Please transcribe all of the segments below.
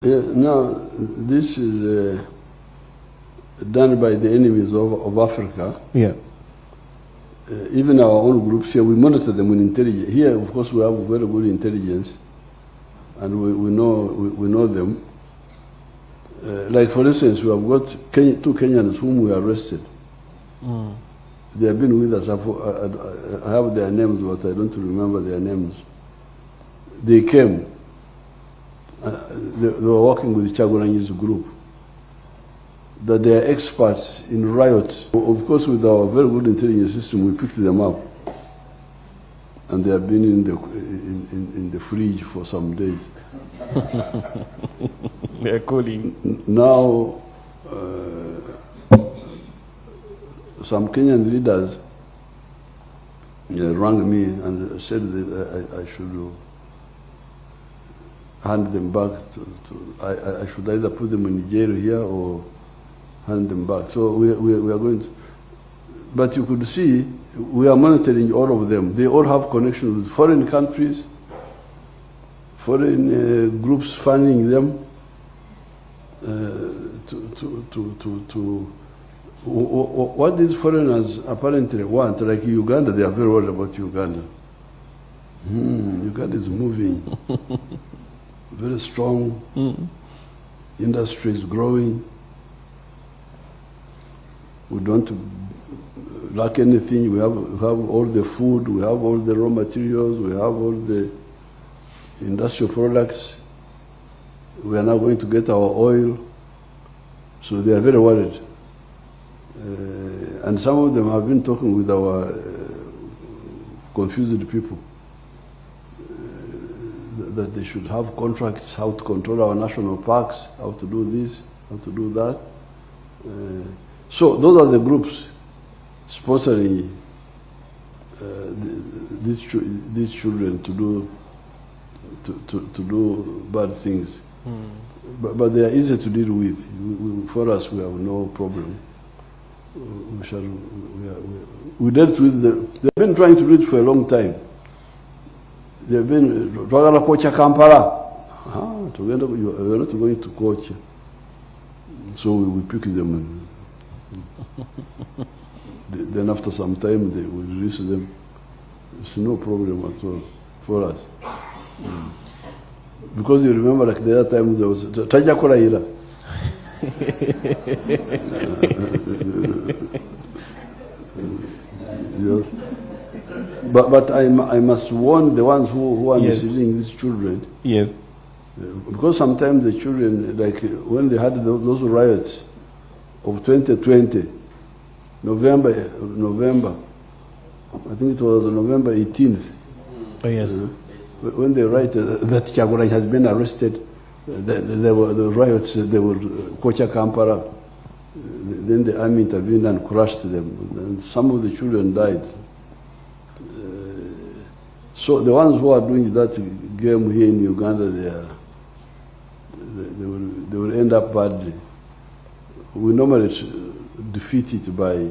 Now, this is done by the enemies of Africa. Yeah. Even our own groups here, we monitor them with intelligence. Here, of course, we have very good intelligence, and we know them. Like, for instance, we have got two Kenyans whom we arrested. Mm. They have been with us. I have their names, but I don't remember their names. They came. They were working with Chagulanyi's group. That they are experts in riots. Of course, with our very good intelligence system, we picked them up, and they have been in the fridge for some days. They are calling. Now, some Kenyan leaders rang me and said that I should hand them back I should either put them in jail here or hand them back. So we are going to, but you could see we are monitoring all of them. They all have connections with foreign countries, foreign groups funding them what these foreigners apparently want. Like Uganda, they are very worried about Uganda. Uganda is moving. Very strong. Industry is growing. We don't lack anything. We have all the food, we have all the raw materials, we have all the industrial products. We are now going to get our oil. So they are very worried. And some of them have been talking with our confused people. That they should have contracts, how to control our national parks, how to do this, how to do that. So those are the groups sponsoring these children to do bad things. But they are easy to deal with. For us, we have no problem. We dealt with they've been trying to do it for a long time. They've been twagala kocha Kampala. We are not going to coach. So we pick them. Then after some time, they will release them. It's no problem at all for us. Because you remember, like the other time, there was Taja Koraila. Yes. But I must warn the ones who are misusing these children. Yes. Because sometimes the children, like when they had those riots of 2020, November, I think it was November 18th. Oh, yes. When they write that Chagulanyi has been arrested, there were the riots, they were Kocha Kampala. Then the army intervened and crushed them. And some of the children died. So the ones who are doing that game here in Uganda, they will end up badly. We normally defeat it by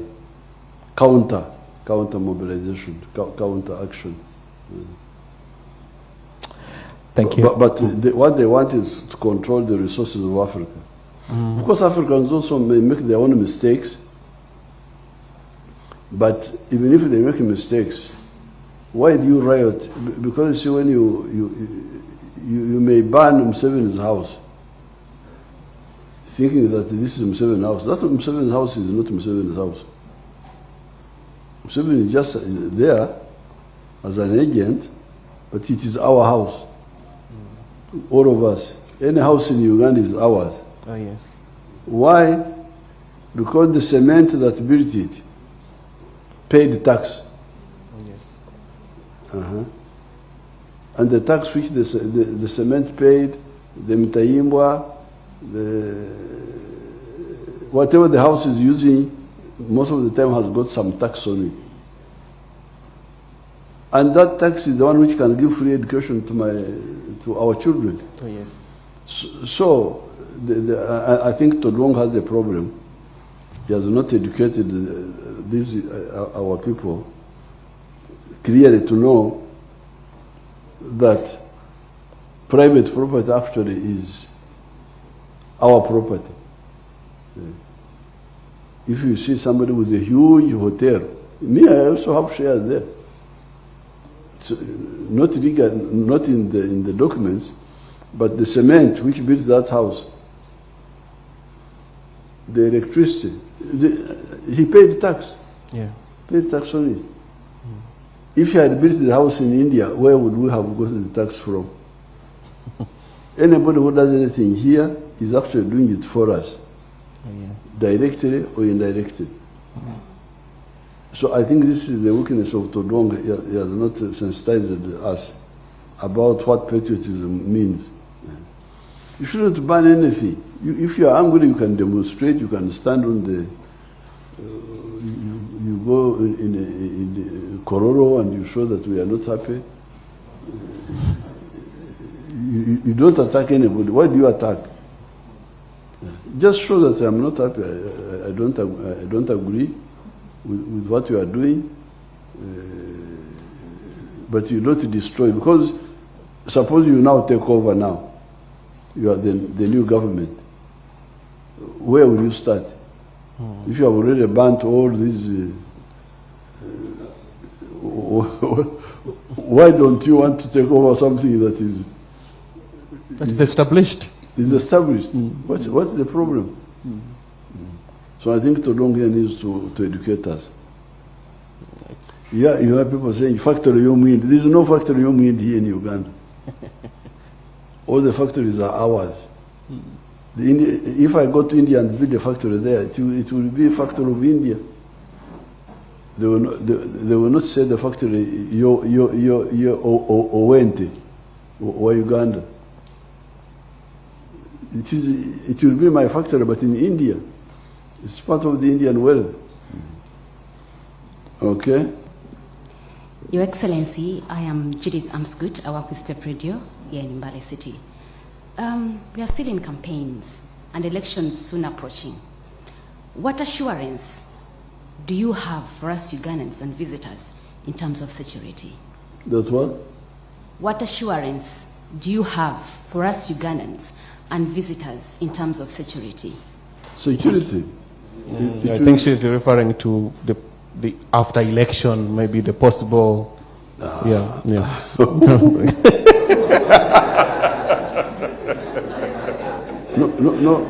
counter mobilization, counter action. Thank you. But what they want is to control the resources of Africa. Because Africans also may make their own mistakes, but even if they make mistakes, why do you riot? Because you see, when you may burn Museveni's house, thinking that this is Museveni's house. That Museveni's house is not Museveni's house. Museveni is just there as an agent, but it is our house. All of us. Any house in Uganda is ours. Oh, yes. Why? Because the cement that built it paid tax. Oh, yes. And the tax which the cement paid, the mtaimbwa, whatever the house is using, most of the time has got some tax on it. And that tax is the one which can give free education to our children. Oh, yes. So I think Todwong has a problem. He has not educated our people clearly to know that private property actually our property. If you see somebody with a huge hotel, me, I also have shares there. So, not legal, not in the documents, but the cement which built that house, the electricity, he paid tax. Yeah. Paid tax on it. If he had built the house in India, where would we have gotten the tax from? Anybody who does anything here is actually doing it for us, directly or indirectly. So I think this is the weakness of Todong. He has not sensitized us about what patriotism means. You shouldn't ban anything. If you are angry, you can demonstrate, you can stand on the, you go in Kororo and you show that we are not happy. You don't attack anybody. Why do you attack? Just show that I'm not happy. I don't agree with what you are doing, but you don't destroy. Because suppose you now take over now, you are the new government. Where will you start? If you have already banned all these, why don't you want to take over something that is established? Is established. What's the problem? So I think Todong here needs to educate us. Yeah, you have people saying factory Young Wind. There is no factory Young Wind here in Uganda. All the factories are ours. If I go to India and build a factory there, it will be a factory of India. They will not say the factory Owente or Uganda. It will be my factory, but in India. It's part of the Indian wealth. Okay? Your Excellency, I am Judith Amsgut. I work with Step Radio here in Mbale City. We are still in campaigns and elections soon approaching. What assurance do you have for us Ugandans and visitors in terms of security? That what? What assurance do you have for us Ugandans and visitors in terms of security? Security? I think she's referring to the after election, maybe the possible. Yeah. No,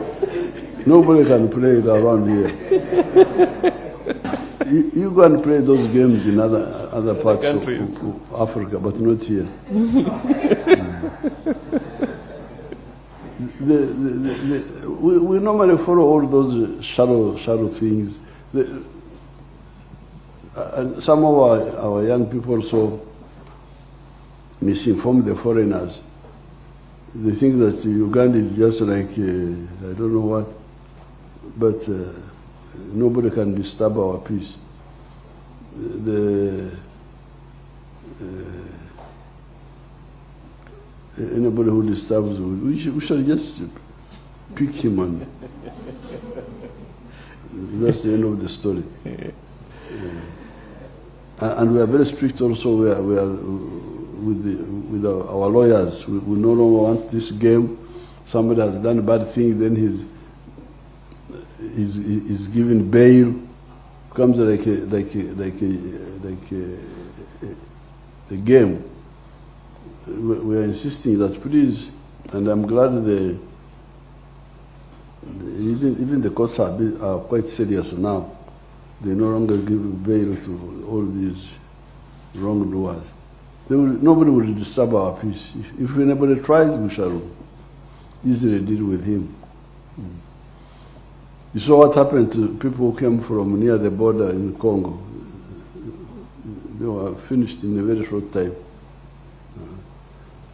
nobody can play it around here. You go and play those games in other parts of Africa, but not here. We normally follow all those shallow things. And some of our young people also misinform the foreigners. They think that Uganda is just like, I don't know what, but nobody can disturb our peace. Anybody who disturbs, we shall just pick him on. That's the end of the story. And we are very strict also. We are with our lawyers. We no longer want this game. Somebody has done a bad thing, then he's given bail. Comes like a game. We are insisting that please, and I'm glad even the courts are quite serious now. They no longer give bail to all these wrongdoers. Nobody will disturb our peace. If anybody tries, we shall easily deal with him. You saw what happened to people who came from near the border in Congo. They were finished in a very short time.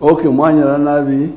Okay, Mwanya Navi.